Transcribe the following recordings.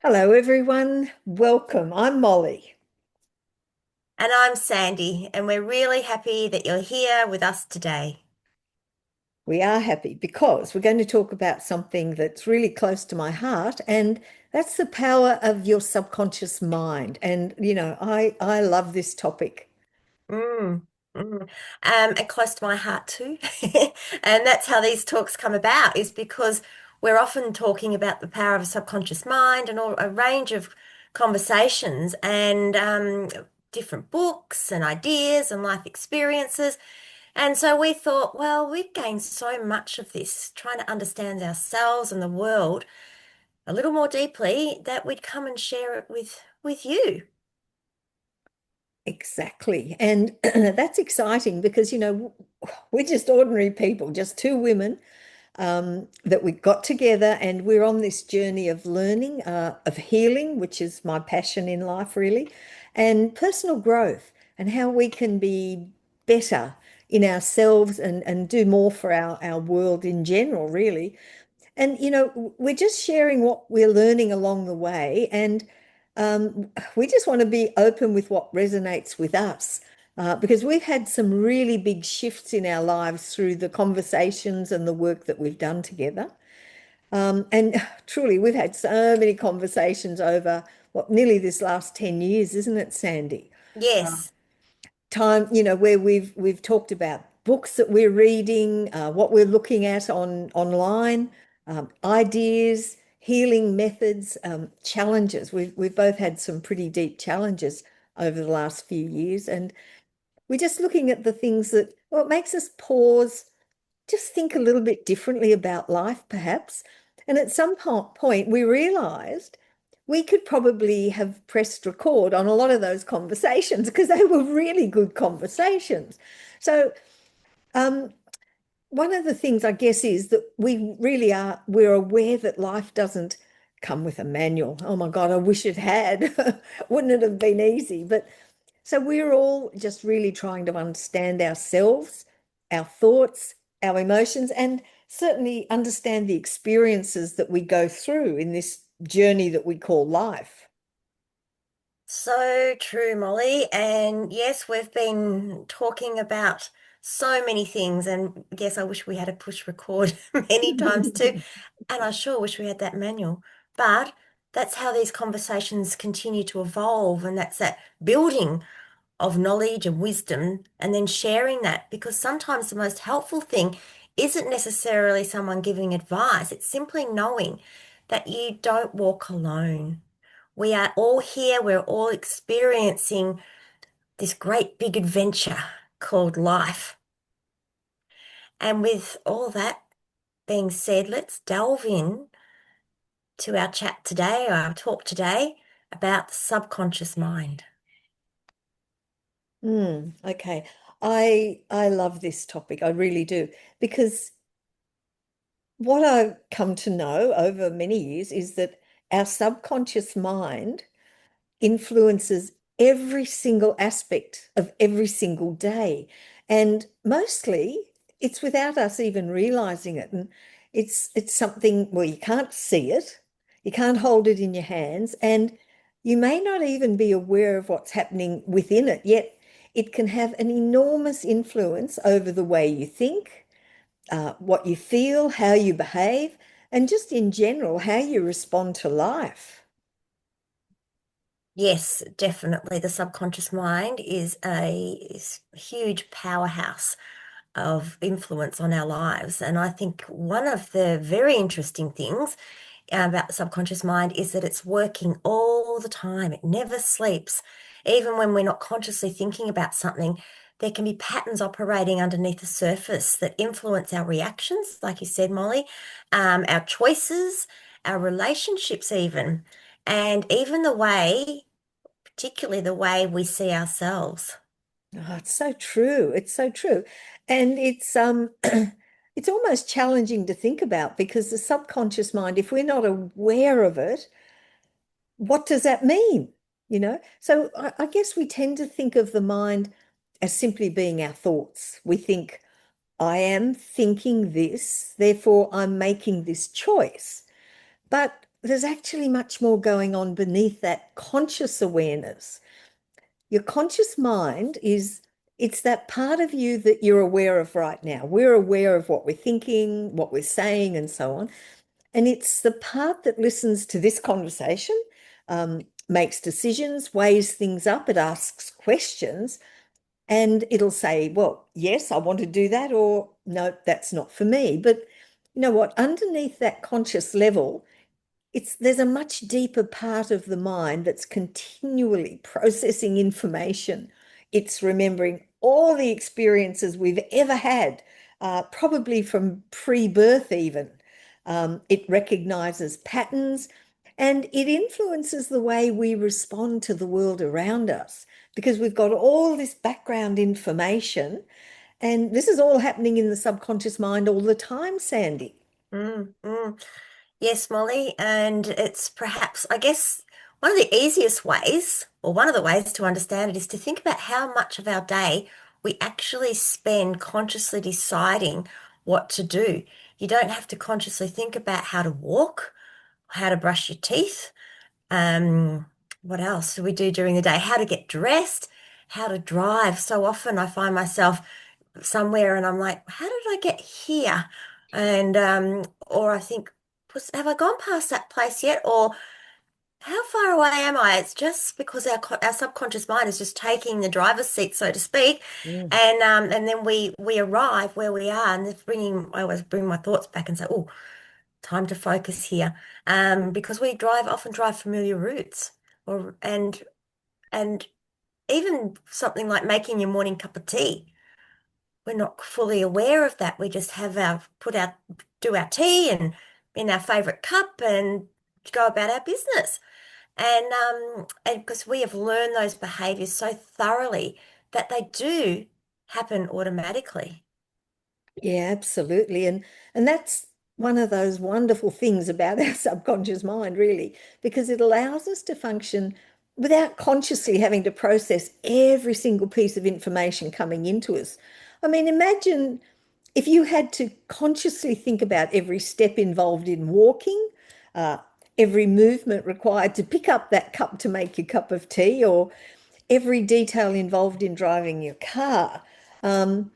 Hello, everyone. Welcome. I'm Molly. And I'm Sandy, and we're really happy that you're here with us today. We are happy because we're going to talk about something that's really close to my heart, and that's the power of your subconscious mind. And I love this topic. Mm, mm. And close to my heart too. And that's how these talks come about, is because we're often talking about the power of a subconscious mind and all a range of conversations and different books and ideas and life experiences. And so we thought, well, we've gained so much of this, trying to understand ourselves and the world a little more deeply, that we'd come and share it with you. Exactly. And that's exciting because, we're just ordinary people, just two women that we got together and we're on this journey of learning, of healing, which is my passion in life, really, and personal growth and how we can be better in ourselves and do more for our world in general, really. And, we're just sharing what we're learning along the way. And we just want to be open with what resonates with us. Because we've had some really big shifts in our lives through the conversations and the work that we've done together. And truly, we've had so many conversations over what nearly this last 10 years, isn't it, Sandy? Yes. Time, where we've talked about books that we're reading, what we're looking at online, ideas, healing methods, challenges. We've both had some pretty deep challenges over the last few years, and we're just looking at the things that, well, it makes us pause, just think a little bit differently about life, perhaps. And at some point, we realized we could probably have pressed record on a lot of those conversations because they were really good conversations. So, um, one of the things I guess is that we're aware that life doesn't come with a manual. Oh my God, I wish it had. Wouldn't it have been easy? But so we're all just really trying to understand ourselves, our thoughts, our emotions, and certainly understand the experiences that we go through in this journey that we call life. So true, Molly. And yes, we've been talking about so many things. And yes, I wish we had a push record many times too. And I sure wish we had that manual. But that's how these conversations continue to evolve. And that's that building of knowledge and wisdom, and then sharing that, because sometimes the most helpful thing isn't necessarily someone giving advice, it's simply knowing that you don't walk alone. We are all here, we're all experiencing this great big adventure called life. And with all that being said, let's delve in to our chat today, or our talk today, about the subconscious mind. Okay. I love this topic. I really do. Because what I've come to know over many years is that our subconscious mind influences every single aspect of every single day. And mostly it's without us even realizing it. And it's something, well, you can't see it, you can't hold it in your hands, and you may not even be aware of what's happening within it, yet it can have an enormous influence over the way you think, what you feel, how you behave, and just in general, how you respond to life. Yes, definitely. The subconscious mind is a huge powerhouse of influence on our lives. And I think one of the very interesting things about the subconscious mind is that it's working all the time. It never sleeps. Even when we're not consciously thinking about something, there can be patterns operating underneath the surface that influence our reactions, like you said, Molly, our choices, our relationships, and even the way, particularly the way we see ourselves. Oh, it's so true. It's so true. And it's it's almost challenging to think about because the subconscious mind, if we're not aware of it, what does that mean? So I guess we tend to think of the mind as simply being our thoughts. We think, I am thinking this, therefore I'm making this choice. But there's actually much more going on beneath that conscious awareness. Your conscious mind is it's that part of you that you're aware of right now. We're aware of what we're thinking, what we're saying, and so on. And it's the part that listens to this conversation, makes decisions, weighs things up, it asks questions, and it'll say, well, yes, I want to do that, or no, that's not for me. But you know what? Underneath that conscious level, there's a much deeper part of the mind that's continually processing information. It's remembering all the experiences we've ever had, probably from pre-birth even. It recognizes patterns and it influences the way we respond to the world around us because we've got all this background information, and this is all happening in the subconscious mind all the time, Sandy. Mm, mm. Yes, Molly, and it's perhaps, I guess, one of the easiest ways, or one of the ways to understand it, is to think about how much of our day we actually spend consciously deciding what to do. You don't have to consciously think about how to walk, how to brush your teeth. Um, what else do we do during the day? How to get dressed, how to drive. So often I find myself somewhere and I'm like, how did I get here? And or I think, have I gone past that place yet? Or how far away am I? It's just because our subconscious mind is just taking the driver's seat, so to speak, Mm. and then we arrive where we are, and it's bringing I always bring my thoughts back and say, oh, time to focus here, because we often drive familiar routes, or and even something like making your morning cup of tea. We're not fully aware of that. We just have do our tea and in our favorite cup and go about our business. And because we have learned those behaviors so thoroughly that they do happen automatically. Yeah, absolutely. And that's one of those wonderful things about our subconscious mind, really, because it allows us to function without consciously having to process every single piece of information coming into us. I mean, imagine if you had to consciously think about every step involved in walking, uh, every movement required to pick up that cup to make your cup of tea, or every detail involved in driving your car. Um,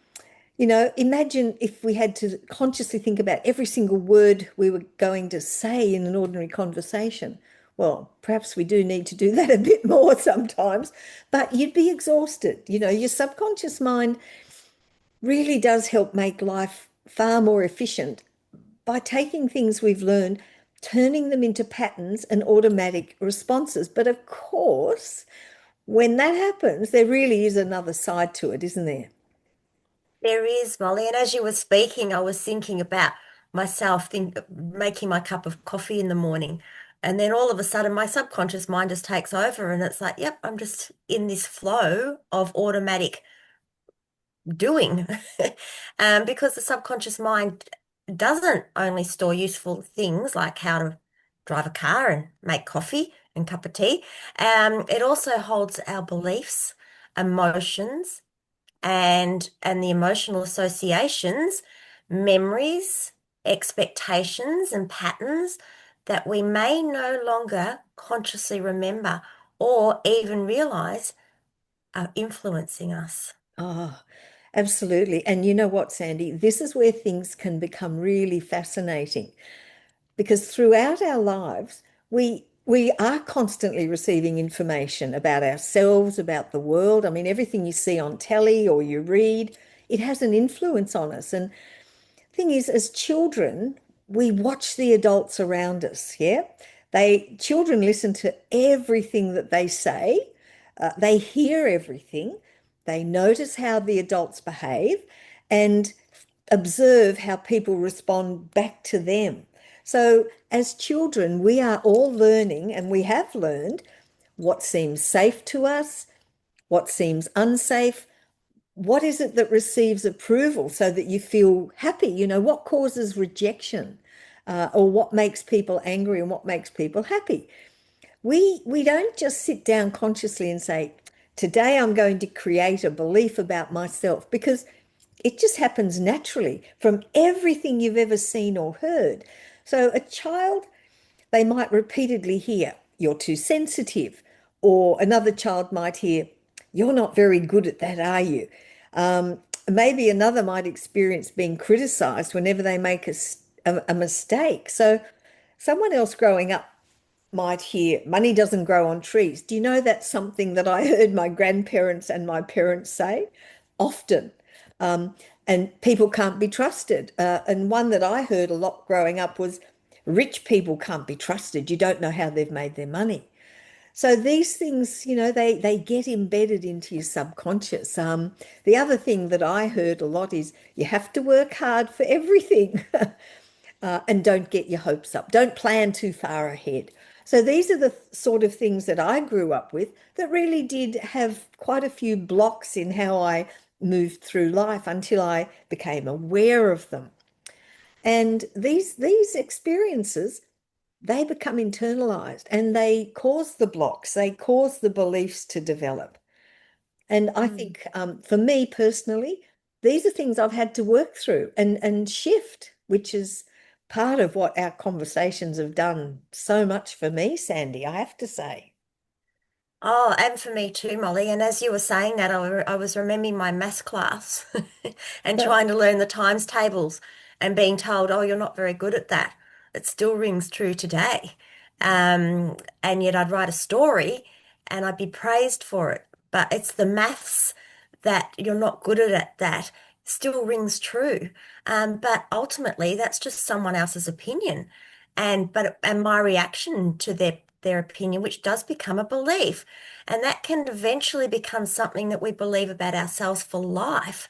Imagine if we had to consciously think about every single word we were going to say in an ordinary conversation. Well, perhaps we do need to do that a bit more sometimes, but you'd be exhausted. Your subconscious mind really does help make life far more efficient by taking things we've learned, turning them into patterns and automatic responses. But of course, when that happens, there really is another side to it, isn't there? There is, Molly. And as you were speaking, I was thinking about myself making my cup of coffee in the morning. And then all of a sudden, my subconscious mind just takes over. And it's like, yep, I'm just in this flow of automatic doing. Because the subconscious mind doesn't only store useful things like how to drive a car and make coffee and cup of tea. It also holds our beliefs, emotions, and the emotional associations, memories, expectations, and patterns that we may no longer consciously remember or even realize are influencing us. Oh, absolutely. And you know what, Sandy? This is where things can become really fascinating because throughout our lives, we are constantly receiving information about ourselves, about the world. I mean, everything you see on telly or you read, it has an influence on us. And thing is, as children, we watch the adults around us. Yeah. Children listen to everything that they say. They hear everything. They notice how the adults behave and observe how people respond back to them. So as children, we are all learning and we have learned what seems safe to us, what seems unsafe, what is it that receives approval so that you feel happy? What causes rejection, or what makes people angry and what makes people happy? We don't just sit down consciously and say, today I'm going to create a belief about myself, because it just happens naturally from everything you've ever seen or heard. So a child they might repeatedly hear, "You're too sensitive," or another child might hear, "You're not very good at that, are you?" Maybe another might experience being criticized whenever they make a mistake. So someone else growing up might hear, "Money doesn't grow on trees." Do you know that's something that I heard my grandparents and my parents say often? Um, and people can't be trusted. And one that I heard a lot growing up was, "Rich people can't be trusted. You don't know how they've made their money." So these things, they get embedded into your subconscious. The other thing that I heard a lot is, "You have to work hard for everything." And don't get your hopes up. Don't plan too far ahead. So these are the sort of things that I grew up with that really did have quite a few blocks in how I moved through life until I became aware of them. And these experiences, they become internalized and they cause the blocks, they cause the beliefs to develop. And I Mm. think for me personally, these are things I've had to work through and shift, which is part of what our conversations have done so much for me, Sandy, I have to say. Oh, and for me too, Molly. And as you were saying that, I was remembering my maths class and trying to learn the times tables and being told, oh, you're not very good at that. It still rings true today. And yet I'd write a story and I'd be praised for it. But it's the maths that you're not good at that still rings true. But ultimately, that's just someone else's opinion. And my reaction to their opinion, which does become a belief. And that can eventually become something that we believe about ourselves for life.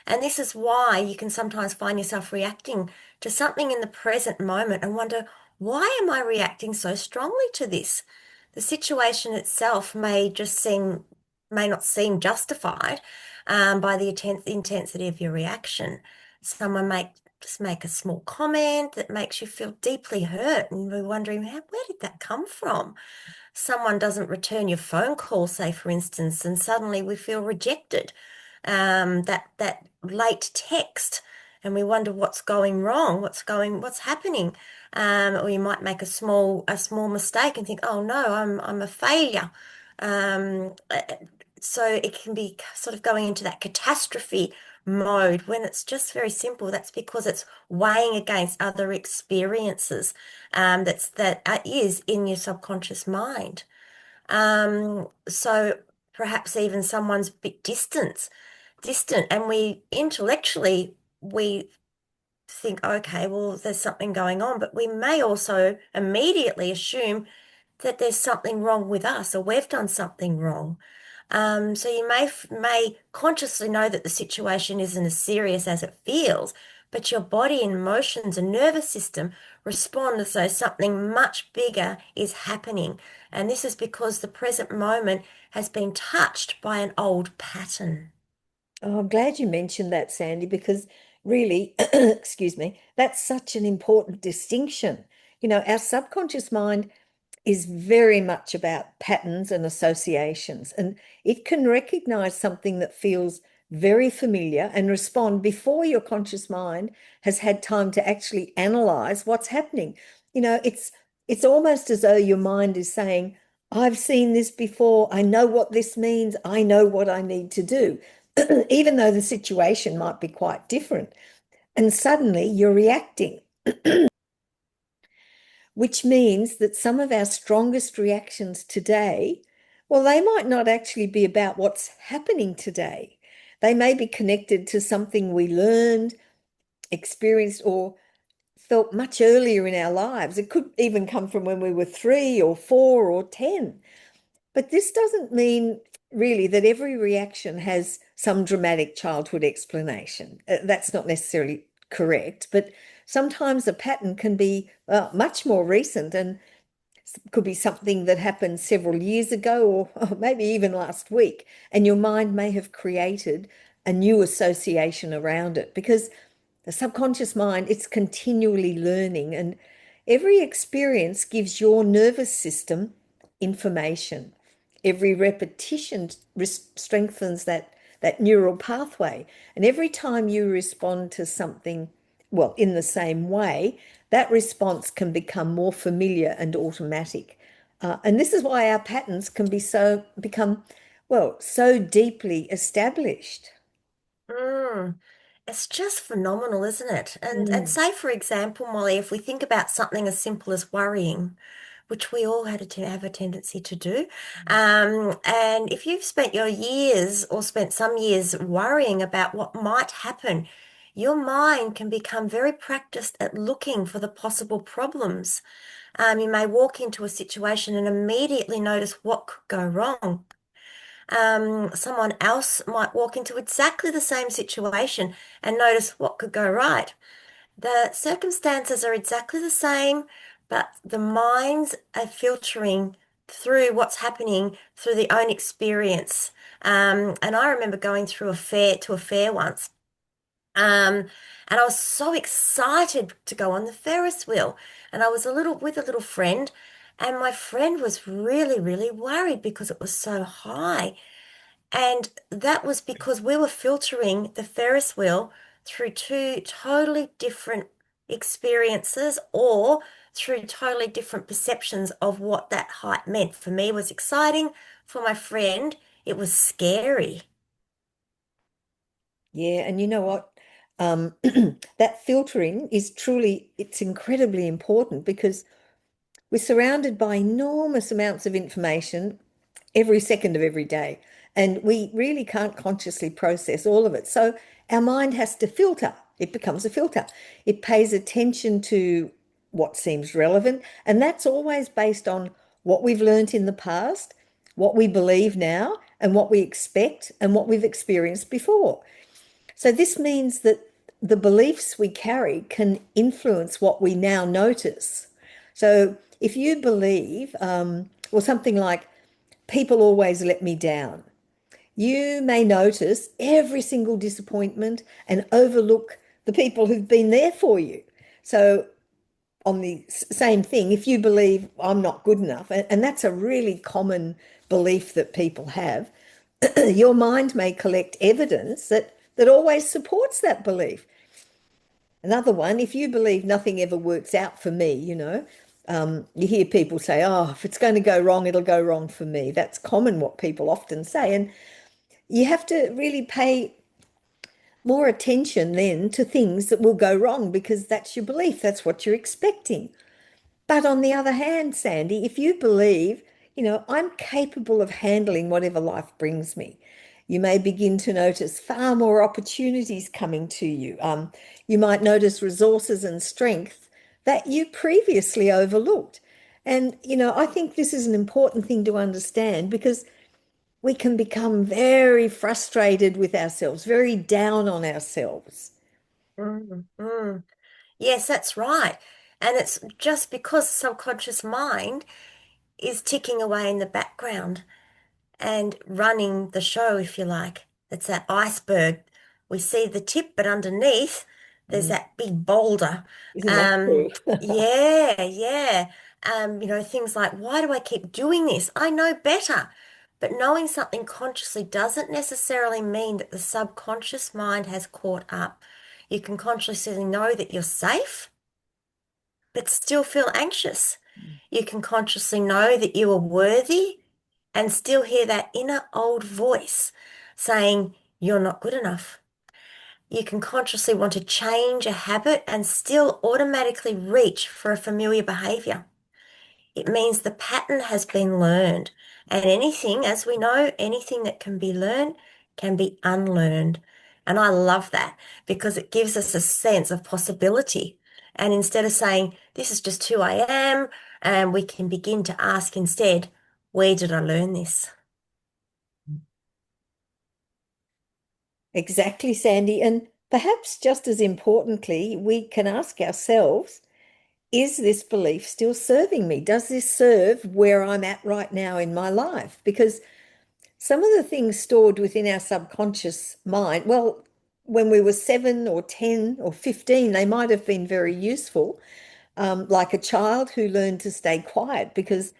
And this is why you can sometimes find yourself reacting to something in the present moment and wonder, why am I reacting so strongly to this? The situation itself may not seem justified by the intensity of your reaction. Someone may just make a small comment that makes you feel deeply hurt, and we're wondering, where did that come from? Someone doesn't return your phone call, say for instance, and suddenly we feel rejected. That late text, and we wonder what's going wrong, what's happening. Or you might make a small mistake and think, oh no, I'm a failure. Um, uh, so it can be sort of going into that catastrophe mode when it's just very simple. That's because it's weighing against other experiences that is in your subconscious mind. So perhaps even someone's a bit distant, and we intellectually we think, okay, well, there's something going on, but we may also immediately assume that there's something wrong with us or we've done something wrong. So you may consciously know that the situation isn't as serious as it feels, but your body and emotions and nervous system respond as though something much bigger is happening. And this is because the present moment has been touched by an old pattern. Oh, I'm glad you mentioned that, Sandy, because really, excuse me, that's such an important distinction. Our subconscious mind is very much about patterns and associations, and it can recognize something that feels very familiar and respond before your conscious mind has had time to actually analyze what's happening. It's almost as though your mind is saying, "I've seen this before. I know what this means. I know what I need to do," even though the situation might be quite different. And suddenly you're reacting, which means that some of our strongest reactions today, well, they might not actually be about what's happening today. They may be connected to something we learned, experienced, or felt much earlier in our lives. It could even come from when we were 3 or 4 or 10. But this doesn't mean really that every reaction has some dramatic childhood explanation. That's not necessarily correct, but sometimes a pattern can be much more recent and could be something that happened several years ago or maybe even last week. And your mind may have created a new association around it because the subconscious mind, it's continually learning, and every experience gives your nervous system information. Every repetition strengthens that neural pathway. And every time you respond to something well, in the same way, that response can become more familiar and automatic. And this is why our patterns can become, well, so deeply established. Mm. It's just phenomenal, isn't it? And Mm. say, for example, Molly, if we think about something as simple as worrying, which we all have a tendency to do, and if you've spent your years or spent some years worrying about what might happen, your mind can become very practiced at looking for the possible problems. You may walk into a situation and immediately notice what could go wrong. Someone else might walk into exactly the same situation and notice what could go right. The circumstances are exactly the same, but the minds are filtering through what's happening through their own experience. And I remember going through a fair once. Um, and I was so excited to go on the Ferris wheel. And I was with a little friend, and my friend was really, really worried because it was so high. And that was because we were filtering the Ferris wheel through two totally different experiences or through totally different perceptions of what that height meant. For me, it was exciting. For my friend, it was scary. Yeah, and you know what? That filtering is truly, it's incredibly important because we're surrounded by enormous amounts of information every second of every day, and we really can't consciously process all of it. So our mind has to filter. It becomes a filter. It pays attention to what seems relevant, and that's always based on what we've learnt in the past, what we believe now, and what we expect, and what we've experienced before. So this means that the beliefs we carry can influence what we now notice. So if you believe, or something like, people always let me down, you may notice every single disappointment and overlook the people who've been there for you. So on the same thing, if you believe I'm not good enough, and that's a really common belief that people have, your mind may collect evidence that always supports that belief. Another one, if you believe nothing ever works out for me, you hear people say, oh, if it's going to go wrong, it'll go wrong for me. That's common, what people often say. And you have to really pay more attention then to things that will go wrong because that's your belief, that's what you're expecting. But on the other hand, Sandy, if you believe, I'm capable of handling whatever life brings me, you may begin to notice far more opportunities coming to you. You might notice resources and strength that you previously overlooked. And, I think this is an important thing to understand because we can become very frustrated with ourselves, very down on ourselves. Mm, mm. Yes, that's right. And it's just because the subconscious mind is ticking away in the background and running the show, if you like. It's that iceberg. We see the tip, but underneath there's Mm, that big boulder. isn't that true? Yeah, yeah. Things like, why do I keep doing this? I know better. But knowing something consciously doesn't necessarily mean that the subconscious mind has caught up. You can consciously know that you're safe, but still feel anxious. You can consciously know that you are worthy and still hear that inner old voice saying you're not good enough. You can consciously want to change a habit and still automatically reach for a familiar behavior. It means the pattern has been learned. And anything, as we know, anything that can be learned can be unlearned. And I love that because it gives us a sense of possibility. And instead of saying, this is just who I am, and we can begin to ask instead, where did I learn this? Exactly, Sandy. And perhaps just as importantly, we can ask ourselves, is this belief still serving me? Does this serve where I'm at right now in my life? Because some of the things stored within our subconscious mind, well, when we were 7 or 10 or 15, they might have been very useful, like a child who learned to stay quiet because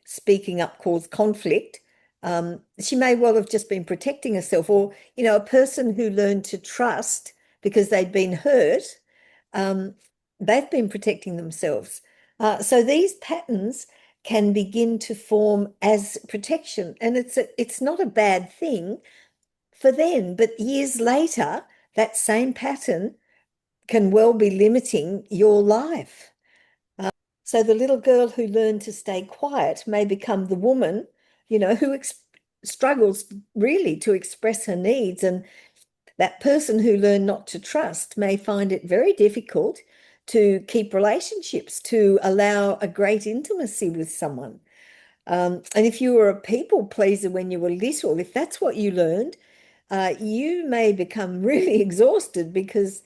speaking up caused conflict. She may well have just been protecting herself, or, a person who learned to trust because they'd been hurt. um, they've been protecting themselves. So these patterns can begin to form as protection, and it's not a bad thing for them. But years later, that same pattern can well be limiting your life. So the little girl who learned to stay quiet may become the woman, who struggles really to express her needs. And that person who learned not to trust may find it very difficult to keep relationships, to allow a great intimacy with someone. And if you were a people pleaser when you were little, if that's what you learned, you may become really exhausted because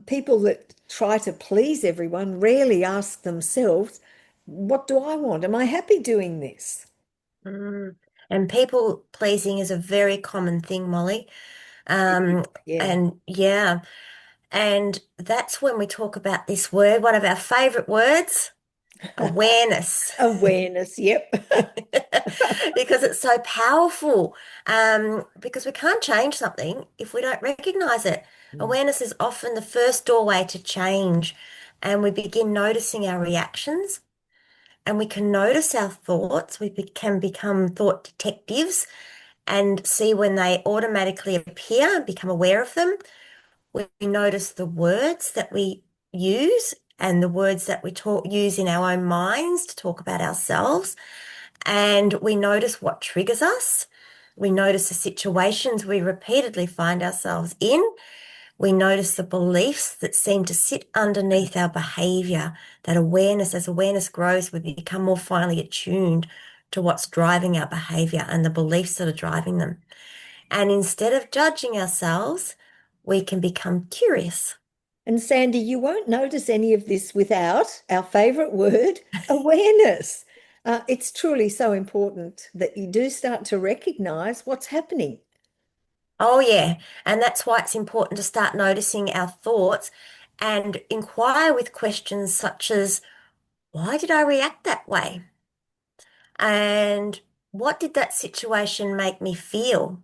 people that try to please everyone rarely ask themselves, what do I want? Am I happy doing this? Mm. And people pleasing is a very common thing, Molly. Um, Yeah. and yeah, and that's when we talk about this word, one of our favorite words, awareness. Awareness, yep. Because it's so powerful. Because we can't change something if we don't recognize it. Awareness is often the first doorway to change, and we begin noticing our reactions, and we can notice our thoughts. Can become thought detectives and see when they automatically appear and become aware of them. We notice the words that we use and the words that we use in our own minds to talk about ourselves. And we notice what triggers us. We notice the situations we repeatedly find ourselves in. We notice the beliefs that seem to sit underneath our behavior. That awareness, as awareness grows, we become more finely attuned to what's driving our behavior and the beliefs that are driving them. And instead of judging ourselves, we can become curious. And Sandy, you won't notice any of this without our favorite word, awareness. It's truly so important that you do start to recognize what's happening. Oh, yeah. And that's why it's important to start noticing our thoughts and inquire with questions such as, why did I react that way? And what did that situation make me feel?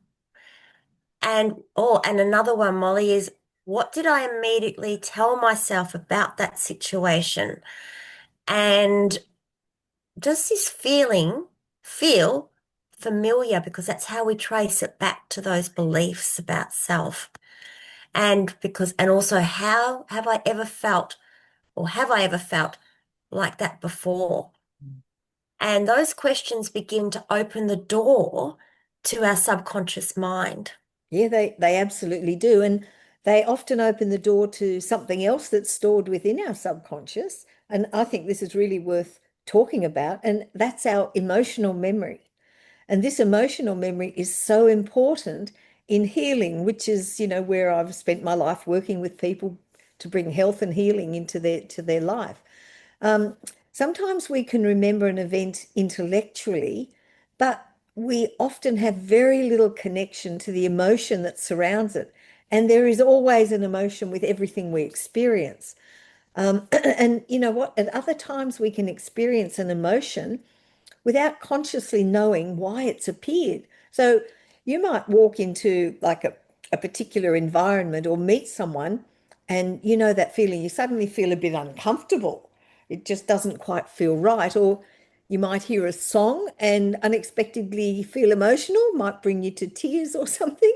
And another one, Molly, is what did I immediately tell myself about that situation? And does this feeling feel familiar? Because that's how we trace it back to those beliefs about self. And also, how have I ever felt, or have I ever felt like that before? And those questions begin to open the door to our subconscious mind. Yeah, they absolutely do. And they often open the door to something else that's stored within our subconscious. And I think this is really worth talking about. And that's our emotional memory. And this emotional memory is so important in healing, which is, where I've spent my life working with people to bring health and healing into their life. Um, Sometimes we can remember an event intellectually, but we often have very little connection to the emotion that surrounds it. And there is always an emotion with everything we experience. And you know what? At other times, we can experience an emotion without consciously knowing why it's appeared. So you might walk into like a particular environment or meet someone, and that feeling, you suddenly feel a bit uncomfortable. It just doesn't quite feel right. Or you might hear a song and unexpectedly feel emotional, might bring you to tears or something.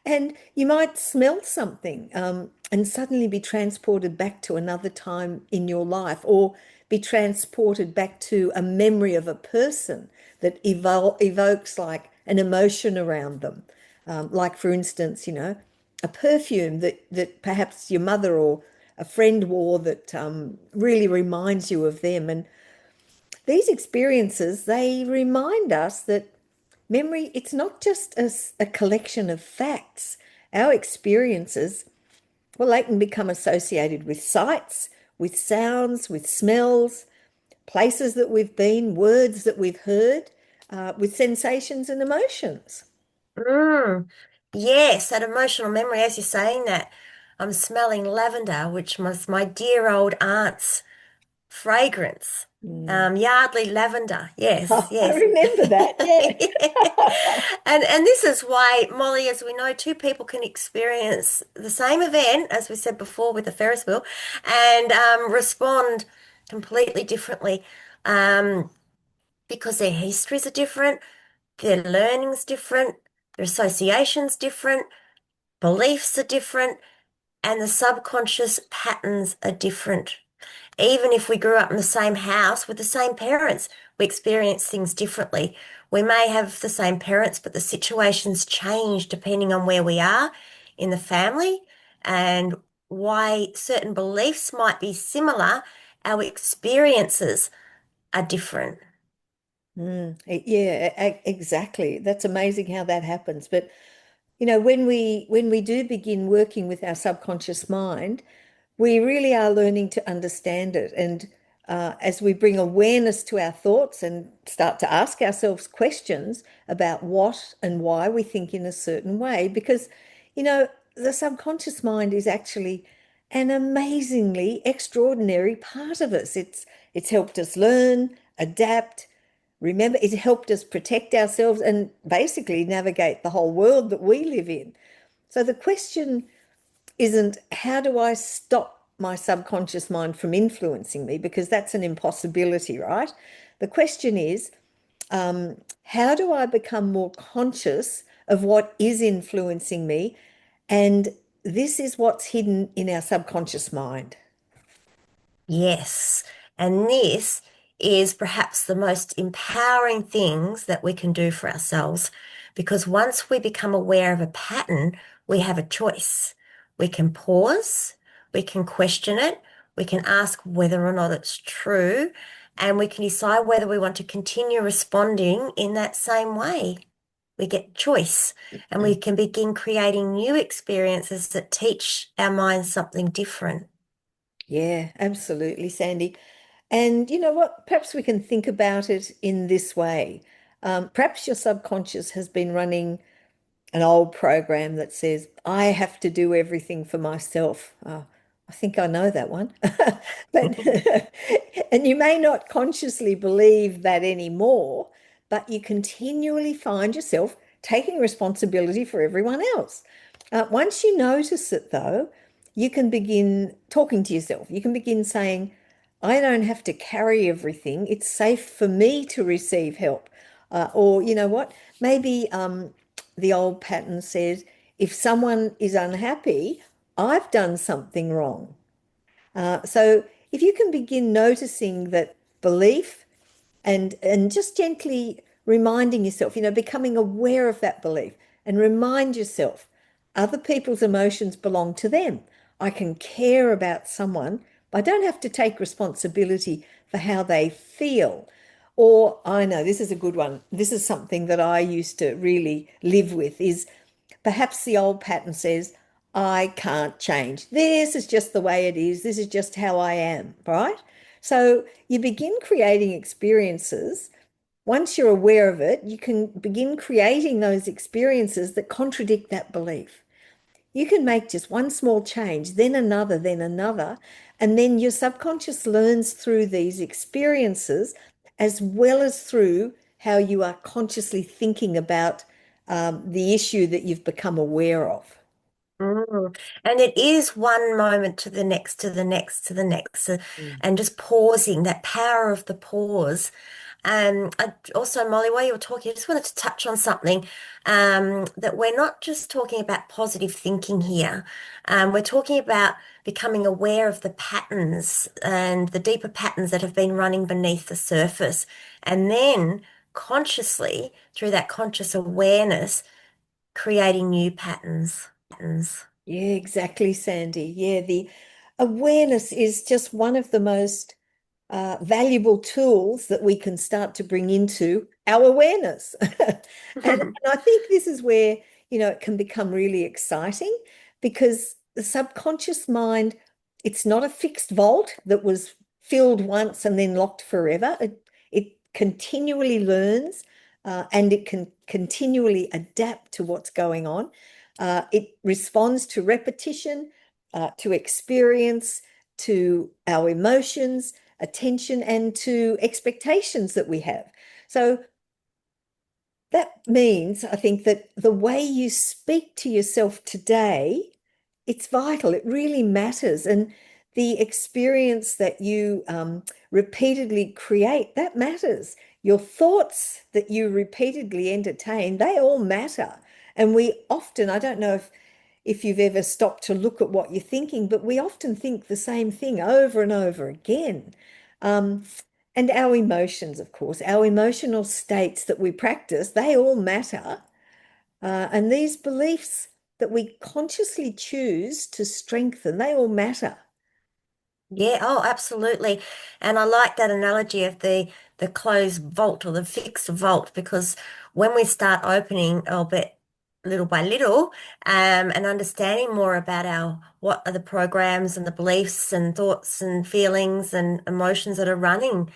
And you might smell something and suddenly be transported back to another time in your life, or be transported back to a memory of a person that evokes like an emotion around them. Like, for instance, a perfume that perhaps your mother or a friend wore that really reminds you of them. And these experiences, they remind us that memory, it's not just a collection of facts. Our experiences, well, they can become associated with sights, with sounds, with smells, places that we've been, words that we've heard, with sensations and emotions. Mm. Yes, that emotional memory, as you're saying that, I'm smelling lavender, which was my dear old aunt's fragrance. Mm. Yardley lavender. Yes, I yes. remember that. Yeah. And this is why, Molly, as we know, two people can experience the same event, as we said before with the Ferris wheel, and respond completely differently, um, because their histories are different, their learning's different, their associations different, beliefs are different, and the subconscious patterns are different. Even if we grew up in the same house with the same parents, we experience things differently. We may have the same parents, but the situations change depending on where we are in the family and why certain beliefs might be similar. Our experiences are different. Yeah, exactly. That's amazing how that happens. But when we do begin working with our subconscious mind, we really are learning to understand it. And as we bring awareness to our thoughts and start to ask ourselves questions about what and why we think in a certain way, because, you know, the subconscious mind is actually an amazingly extraordinary part of us. It's helped us learn, adapt. Remember, it helped us protect ourselves and basically navigate the whole world that we live in. So the question isn't how do I stop my subconscious mind from influencing me? Because that's an impossibility, right? The question is, how do I become more conscious of what is influencing me? And this is what's hidden in our subconscious mind. Yes. And this is perhaps the most empowering things that we can do for ourselves because once we become aware of a pattern, we have a choice. We can pause, we can question it, we can ask whether or not it's true, and we can decide whether we want to continue responding in that same way. We get choice and we can begin creating new experiences that teach our minds something different. Yeah, absolutely, Sandy. And you know what? Perhaps we can think about it in this way. Perhaps your subconscious has been running an old program that says, I have to do everything for myself. I think I know that one. But, and you may not consciously believe that anymore, but you continually find yourself taking responsibility for everyone else. Once you notice it, though, you can begin talking to yourself. You can begin saying, I don't have to carry everything. It's safe for me to receive help. Or, you know what? Maybe the old pattern says, if someone is unhappy, I've done something wrong. So if you can begin noticing that belief and just gently reminding yourself, becoming aware of that belief and remind yourself other people's emotions belong to them. I can care about someone, but I don't have to take responsibility for how they feel. Or I know this is a good one. This is something that I used to really live with is perhaps the old pattern says, I can't change. This is just the way it is. This is just how I am, right? So you begin creating experiences. Once you're aware of it, you can begin creating those experiences that contradict that belief. You can make just one small change, then another, and then your subconscious learns through these experiences as well as through how you are consciously thinking about the issue that you've become aware of. Mm. And it is one moment to the next, to the next, to the next, Mm. and just pausing, that power of the pause. Also, Molly, while you were talking, I just wanted to touch on something that we're not just talking about positive thinking here. We're talking about becoming aware of the patterns and the deeper patterns that have been running beneath the surface. And then consciously, through that conscious awareness, creating new patterns. Yeah, exactly, Sandy. Yeah, the awareness is just one of the most valuable tools that we can start to bring into our awareness. And I think this is where, it can become really exciting because the subconscious mind, it's not a fixed vault that was filled once and then locked forever. It continually learns and it can continually adapt to what's going on. It responds to repetition, to experience, to our emotions, attention and to expectations that we have. So that means, I think, that the way you speak to yourself today, it's vital. It really matters. And the experience that you repeatedly create, that matters. Your thoughts that you repeatedly entertain, they all matter. And we often, I don't know if you've ever stopped to look at what you're thinking, but we often think the same thing over and over again. Um, and our emotions, of course, our emotional states that we practice, they all matter. And these beliefs that we consciously choose to strengthen, they all matter. Yeah, oh, absolutely. And I like that analogy of the closed vault or the fixed vault because when we start opening, albeit little by little, and understanding more about our what are the programs and the beliefs and thoughts and feelings and emotions that are running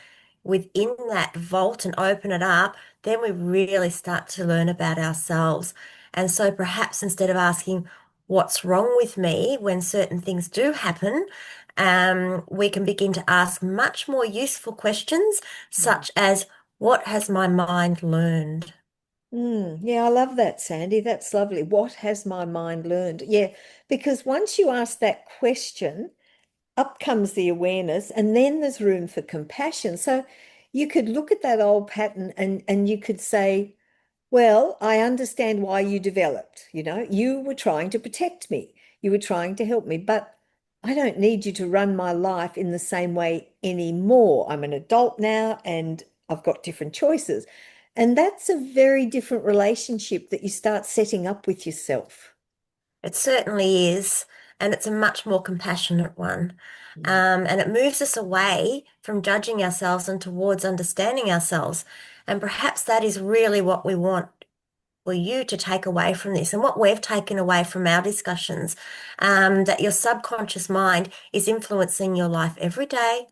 within that vault and open it up, then we really start to learn about ourselves. And so perhaps instead of asking what's wrong with me when certain things do happen, we can begin to ask much more useful questions, Mm. such as, what has my mind learned? Yeah, I love that, Sandy. That's lovely. What has my mind learned? Yeah, because once you ask that question, up comes the awareness, and then there's room for compassion. So you could look at that old pattern and you could say, well, I understand why you developed. You were trying to protect me. You were trying to help me, but I don't need you to run my life in the same way anymore. I'm an adult now and I've got different choices. And that's a very different relationship that you start setting up with yourself. It certainly is, and it's a much more compassionate one. Mm. And it moves us away from judging ourselves and towards understanding ourselves. And perhaps that is really what we want for you to take away from this and what we've taken away from our discussions, that your subconscious mind is influencing your life every day.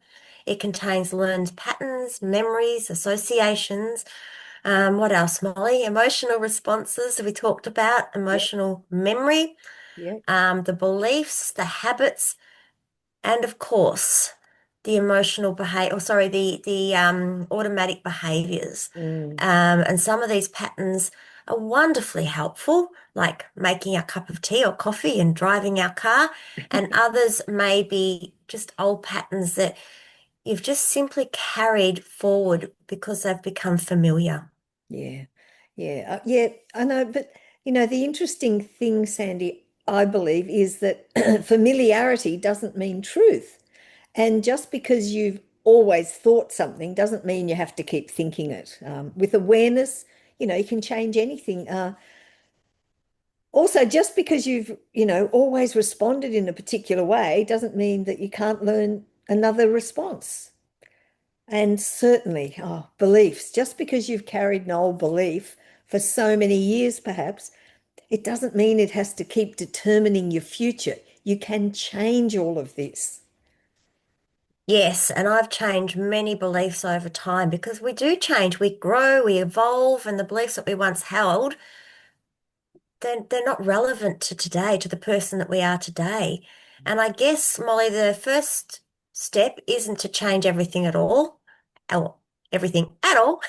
It contains learned patterns, memories, associations. What else, Molly? Emotional responses we talked about, Yeah, emotional memory, yeah. the beliefs, the habits, and of course, the emotional behavior, or sorry, the automatic behaviors. Mm. And some of these patterns are wonderfully helpful, like making a cup of tea or coffee and driving our car. And others may be just old patterns that you've just simply carried forward because they've become familiar. Yeah, yeah, yeah, I know. But, the interesting thing, Sandy, I believe, is that familiarity doesn't mean truth. And just because you've always thought something doesn't mean you have to keep thinking it. With awareness, you can change anything. Also, just because you've, always responded in a particular way doesn't mean that you can't learn another response. And certainly, beliefs, just because you've carried an old belief for so many years, perhaps, it doesn't mean it has to keep determining your future. You can change all of this. Yes, and I've changed many beliefs over time because we do change, we grow, we evolve, and the beliefs that we once held, they're not relevant to today, to the person that we are today. And I guess, Molly, the first step isn't to change everything at all, or everything at all,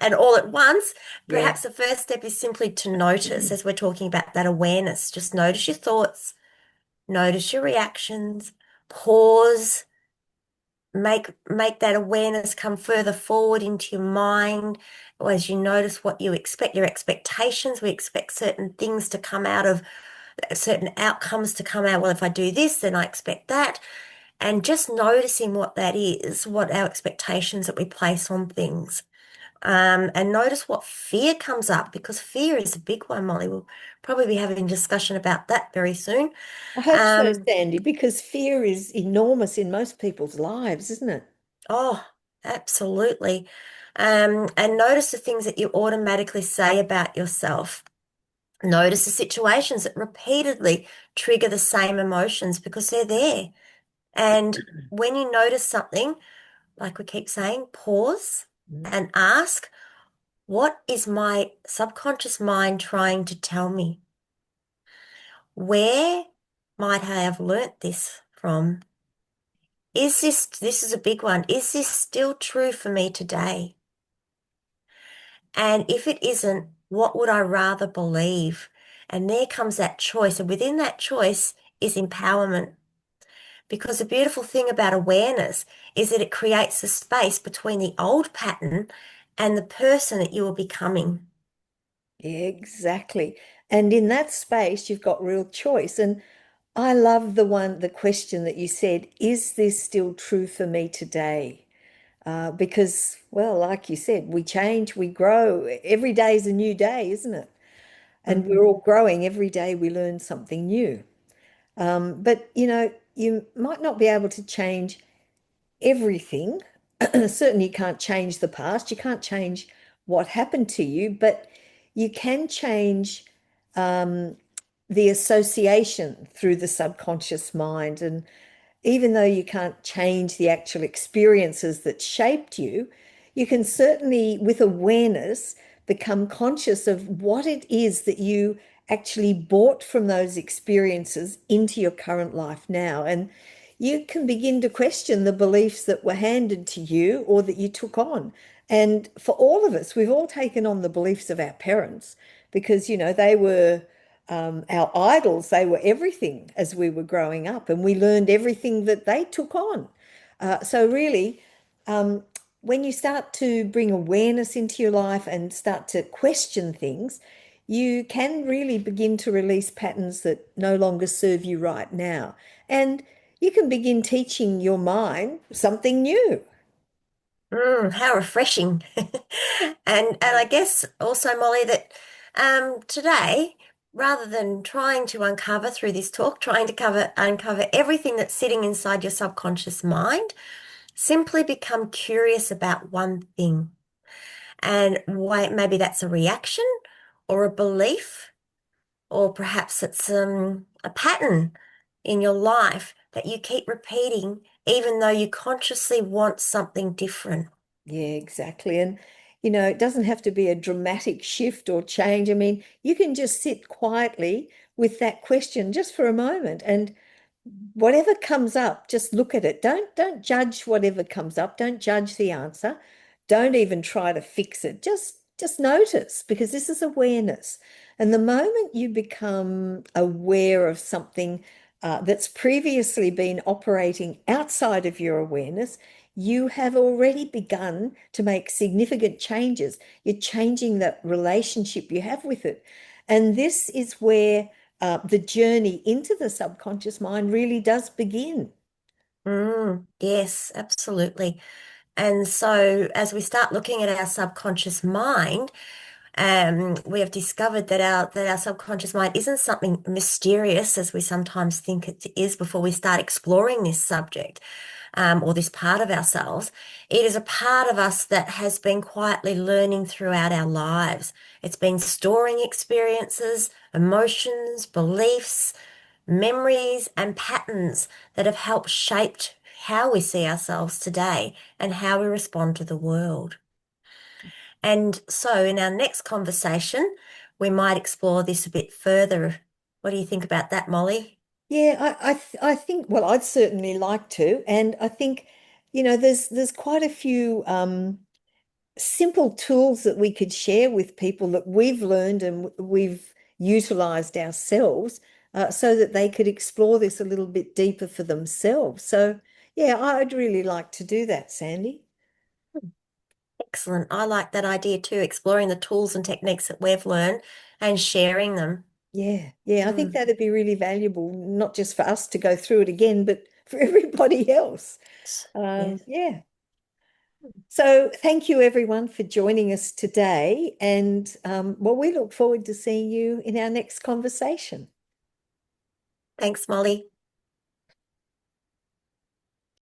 and all at once. Yeah. Perhaps the first step is simply to notice, as we're talking about that awareness, just notice your thoughts, notice your reactions, pause, make that awareness come further forward into your mind as you notice what you expect, your expectations. We expect certain things to come out of certain outcomes to come out. Well, if I do this, then I expect that. And just noticing what that is, what our expectations that we place on things. And notice what fear comes up because fear is a big one, Molly. We'll probably be having a discussion about that very soon. I hope so, Um, Sandy, because fear is enormous in most people's lives, isn't it? Oh, absolutely. And notice the things that you automatically say about yourself. Notice the situations that repeatedly trigger the same emotions because they're there. And when you notice something, like we keep saying, pause Mm. and ask, what is my subconscious mind trying to tell me? Where might I have learnt this from? this is a big one, is this still true for me today? And if it isn't, what would I rather believe? And there comes that choice. And within that choice is empowerment. Because the beautiful thing about awareness is that it creates a space between the old pattern and the person that you are becoming. Yeah, exactly. And in that space, you've got real choice. And I love the question that you said, is this still true for me today? Because, well, like you said, we change, we grow. Every day is a new day, isn't it? And we're Mhm. all growing. Every day we learn something new. But, you might not be able to change everything. Certainly, you can't change the past. You can't change what happened to you, but you can change the association through the subconscious mind. And even though you can't change the actual experiences that shaped you, you can certainly, with awareness, become conscious of what it is that you actually brought from those experiences into your current life now. And you can begin to question the beliefs that were handed to you or that you took on. And for all of us, we've all taken on the beliefs of our parents because, they were our idols. They were everything as we were growing up, and we learned everything that they took on. So, really, um, when you start to bring awareness into your life and start to question things, you can really begin to release patterns that no longer serve you right now. And you can begin teaching your mind something new. How refreshing. And I guess also, Molly, that today, rather than trying to uncover through this talk, trying to uncover everything that's sitting inside your subconscious mind, simply become curious about one thing. And why maybe that's a reaction or a belief, or perhaps it's a pattern in your life that you keep repeating, even though you consciously want something different. Yeah, exactly. And, it doesn't have to be a dramatic shift or change. I mean, you can just sit quietly with that question just for a moment and whatever comes up, just look at it. Don't judge whatever comes up. Don't judge the answer. Don't even try to fix it. Just notice because this is awareness. And the moment you become aware of something that's previously been operating outside of your awareness, you have already begun to make significant changes. You're changing that relationship you have with it. And this is where the journey into the subconscious mind really does begin. Yes, absolutely. And so, as we start looking at our subconscious mind, we have discovered that our subconscious mind isn't something mysterious as we sometimes think it is before we start exploring this subject, or this part of ourselves. It is a part of us that has been quietly learning throughout our lives. It's been storing experiences, emotions, beliefs, memories, and patterns that have helped shaped how we see ourselves today and how we respond to the world. And so, in our next conversation, we might explore this a bit further. What do you think about that, Molly? Yeah, I think, well, I'd certainly like to. And I think, there's quite a few simple tools that we could share with people that we've learned and we've utilized ourselves so that they could explore this a little bit deeper for themselves. So, yeah, I'd really like to do that, Sandy. Excellent. I like that idea too, exploring the tools and techniques that we've learned and sharing them. Yeah, yeah, I think Mm. that'd be really valuable, not just for us to go through it again, but for everybody else. Yes. Yeah. So thank you everyone for joining us today. And well, we look forward to seeing you in our next conversation. Thanks, Molly.